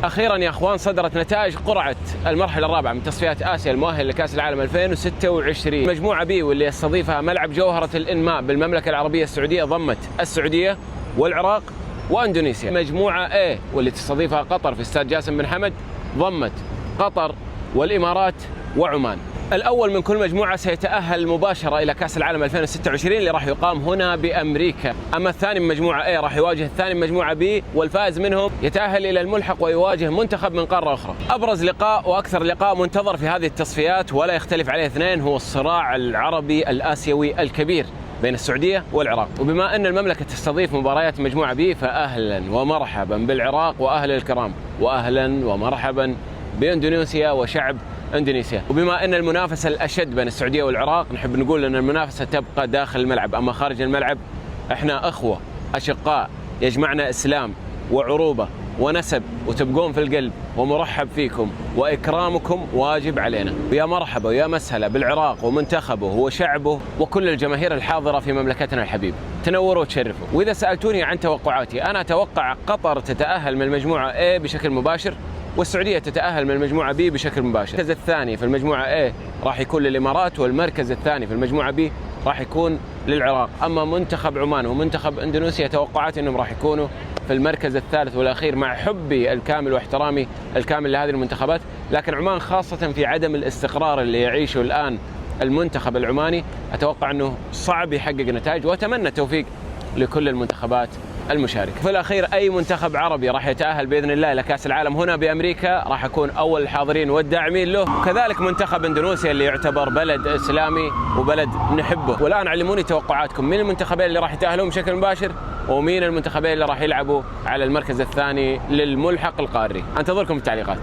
أخيرا يا أخوان صدرت نتائج قرعة المرحلة الرابعة من تصفيات آسيا المؤهل لكأس العالم 2026. مجموعة بي واللي يستضيفها ملعب جوهرة الإنماء بالمملكة العربية السعودية ضمت السعودية والعراق وأندونيسيا. مجموعة A واللي تستضيفها قطر في استاد جاسم بن حمد ضمت قطر والإمارات وعمان. الأول من كل مجموعة سيتأهل مباشرة إلى كأس العالم 2026 اللي راح يقام هنا بأمريكا. أما الثاني من مجموعة A راح يواجه الثاني من مجموعة B، والفائز منهم يتأهل إلى الملحق ويواجه منتخب من قارة أخرى. أبرز لقاء وأكثر لقاء منتظر في هذه التصفيات ولا يختلف عليه اثنين هو الصراع العربي الآسيوي الكبير بين السعودية والعراق. وبما أن المملكة تستضيف مباريات مجموعة B فأهلا ومرحبا بالعراق وأهل الكرام، وأهلا ومرحبا بإندونيسيا وشعب إندونيسيا. وبما أن المنافسة الأشد بين السعودية والعراق نحب نقول أن المنافسة تبقى داخل الملعب، أما خارج الملعب إحنا أخوة أشقاء يجمعنا إسلام وعروبة ونسب، وتبقون في القلب، ومرحب فيكم وإكرامكم واجب علينا. ويا مرحبا ويا مسهلا بالعراق ومنتخبه وشعبه وكل الجماهير الحاضرة في مملكتنا الحبيبة، تنوروا وتشرفوا. وإذا سألتوني عن توقعاتي، أنا أتوقع قطر تتأهل من المجموعة A بشكل مباشر، والسعودية تتأهل من المجموعة B بشكل مباشر. المركز الثاني في المجموعة A راح يكون للإمارات، والمركز الثاني في المجموعة B راح يكون للعراق. أما منتخب عمان ومنتخب إندونيسيا توقعاتي أنهم راح يكونوا في المركز الثالث والأخير، مع حبي الكامل واحترامي الكامل لهذه المنتخبات. لكن عمان خاصة في عدم الاستقرار اللي يعيشه الآن المنتخب العماني أتوقع أنه صعب يحقق نتائج، وأتمنى التوفيق لكل المنتخبات المشاركة. في الأخير أي منتخب عربي راح يتأهل بإذن الله إلى كأس العالم هنا بأمريكا راح أكون أول الحاضرين والداعمين له. كذلك منتخب إندونيسيا اللي يعتبر بلد إسلامي وبلد نحبه. والآن علموني توقعاتكم، مين المنتخبين اللي راح يتأهلون بشكل مباشر، ومين المنتخبين اللي راح يلعبوا على المركز الثاني للملحق القاري. أنتظركم في التعليقات.